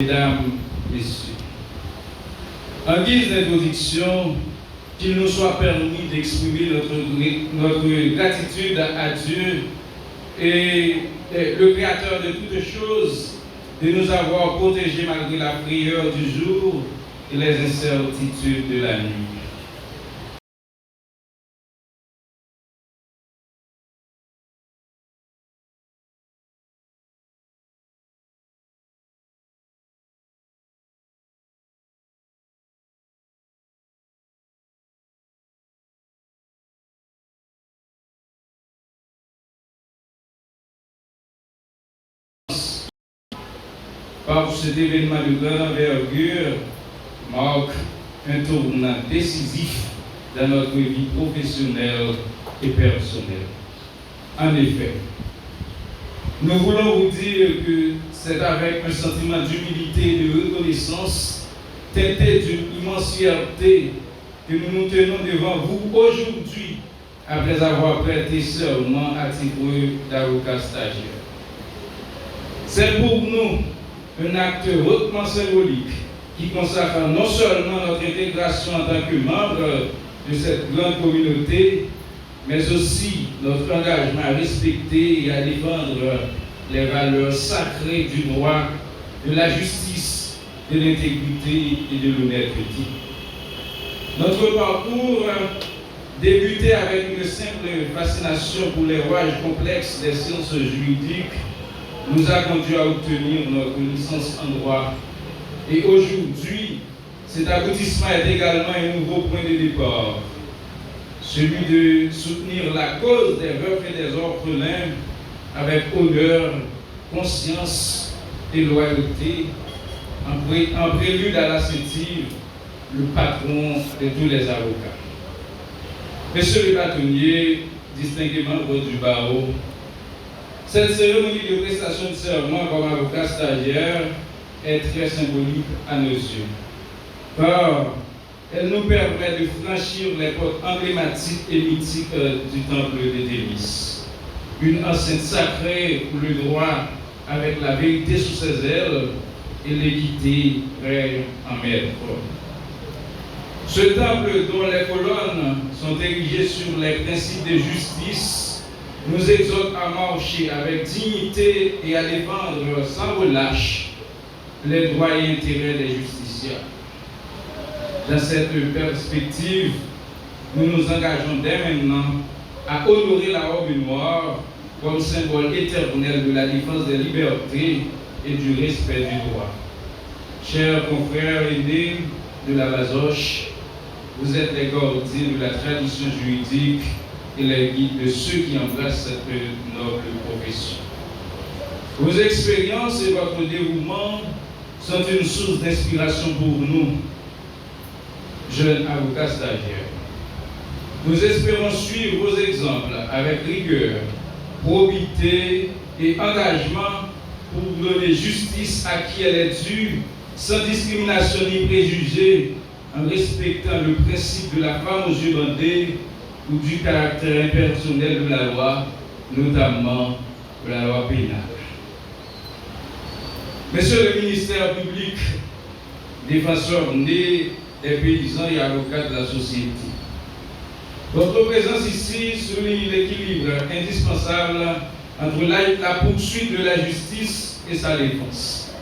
Mesdames, Messieurs, en guise d'introduction, qu'il nous soit permis d'exprimer notre gratitude à Dieu et le Créateur de toutes choses de nous avoir protégés malgré la frayeur du jour et les incertitudes de la nuit. Par cet événement de grande envergure marque un tournant décisif dans notre vie professionnelle et personnelle. En effet, nous voulons vous dire que c'est avec un sentiment d'humilité et de reconnaissance teinté d'une immense fierté que nous nous tenons devant vous aujourd'hui après avoir prêté serment à titre d'avocat stagiaire. C'est pour nous un acte hautement symbolique qui consacre non seulement notre intégration en tant que membre de cette grande communauté, mais aussi notre engagement à respecter et à défendre les valeurs sacrées du droit, de la justice, de l'intégrité et de l'honnêteté. Notre parcours, débuté avec une simple fascination pour les rouages complexes des sciences juridiques, nous a conduit à obtenir notre licence en droit. Et aujourd'hui, cet aboutissement est également un nouveau point de départ, celui de soutenir la cause des veufs et des orphelins avec honneur, conscience et loyauté, en prélude à la ceinture, le patron de tous les avocats. Messieurs les bâtonniers, distingués membres du barreau, cette cérémonie de prestation de serment comme avocat stagiaire est très symbolique à nos yeux, car elle nous permet de franchir les portes emblématiques et mythiques du temple de Thémis. Une enceinte sacrée où le droit, avec la vérité sous ses ailes, et l'équité règne en maître. Ce temple dont les colonnes sont érigées sur les principes de justice nous exhorte à marcher avec dignité et à défendre sans relâche les droits et intérêts des justiciables. Dans cette perspective, nous nous engageons dès maintenant à honorer la robe noire comme symbole éternel de la défense des libertés et du respect du droit. Chers confrères aînés de la Bazoche, vous êtes les gardiens de la tradition juridique et les guides de ceux qui embrassent cette noble profession. Vos expériences et votre dévouement sont une source d'inspiration pour nous, jeunes avocats stagiaires. Nous espérons suivre vos exemples avec rigueur, probité et engagement pour donner justice à qui elle est due, sans discrimination ni préjugés, en respectant le principe de la femme aux yeux bandés ou du caractère impersonnel de la loi, notamment de la loi pénale. Monsieur le ministère public, défenseur né des paysans et avocats de la société, votre présence ici souligne l'équilibre indispensable entre la poursuite de la justice et sa défense.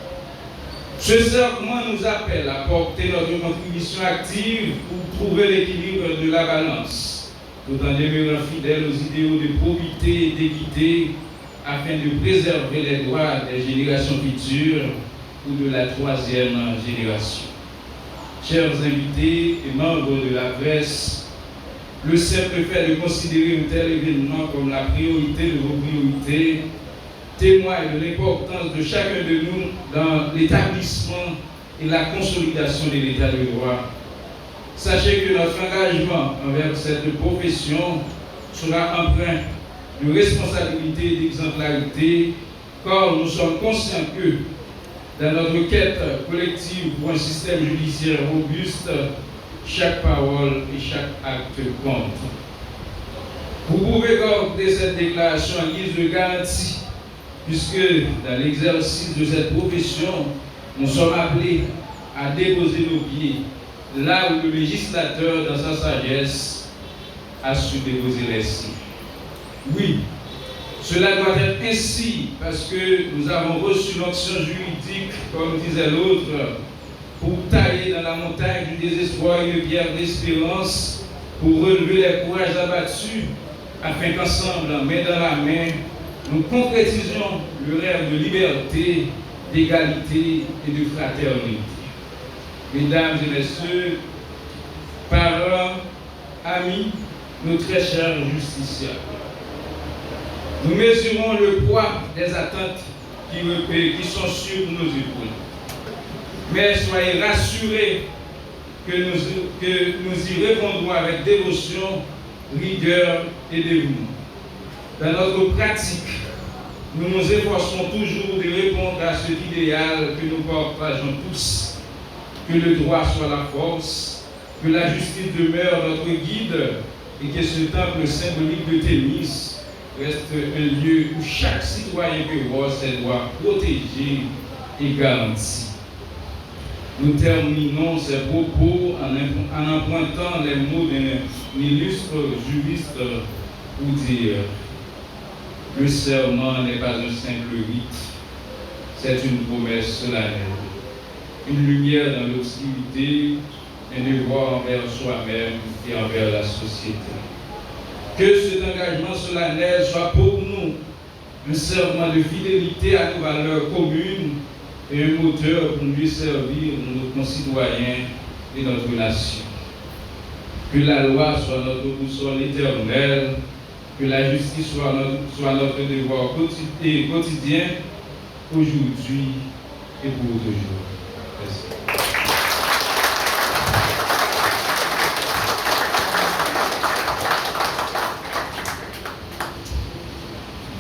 Ce serment nous appelle à porter notre contribution active pour trouver l'équilibre de la balance, tout en demeurant fidèles aux idéaux de probité et d'équité, afin de préserver les droits des générations futures ou de la troisième génération. Chers invités et membres de la presse, le simple fait de considérer un tel événement comme la priorité de vos priorités témoigne de l'importance de chacun de nous dans l'établissement et la consolidation de l'état de droit. Sachez que notre engagement envers cette profession sera empreint de responsabilité et d'exemplarité, car nous sommes conscients que, dans notre quête collective pour un système judiciaire robuste, chaque parole et chaque acte compte. Vous pouvez garder cette déclaration en guise de garantie, puisque dans l'exercice de cette profession, Nous sommes appelés à déposer nos pieds là où le législateur, dans sa sagesse, a su déposer les siens. Oui, cela doit être ainsi parce que nous avons reçu l'onction juridique, comme disait l'autre, pour tailler dans la montagne du désespoir une pierre d'espérance, pour relever les courages abattus, afin qu'ensemble, main dans la main, nous concrétisions le rêve de liberté, d'égalité et de fraternité. Mesdames et messieurs, parents, amis, nos très chers justiciables, nous mesurons le poids des attentes qui sont sur nos épaules. Mais soyez rassurés que nous y répondrons avec dévotion, rigueur et dévouement. Dans notre pratique, nous nous efforçons toujours de répondre à cet idéal que nous partageons tous, que le droit soit la force, que la justice demeure notre guide et que ce temple symbolique de Thémis reste un lieu où chaque citoyen peut voir ses droits protégés et garantis. Nous terminons ces propos en empruntant les mots d'un illustre juriste pour dire: le serment n'est pas un simple rite, c'est une promesse solennelle, une lumière dans l'obscurité, un devoir envers soi-même et envers la société. Que cet engagement solennel soit pour nous un serment de fidélité à nos valeurs communes et un moteur pour mieux servir nos concitoyens et notre nation. Que la loi soit notre boussole éternelle, que la justice soit notre devoir quotidien, aujourd'hui et pour toujours.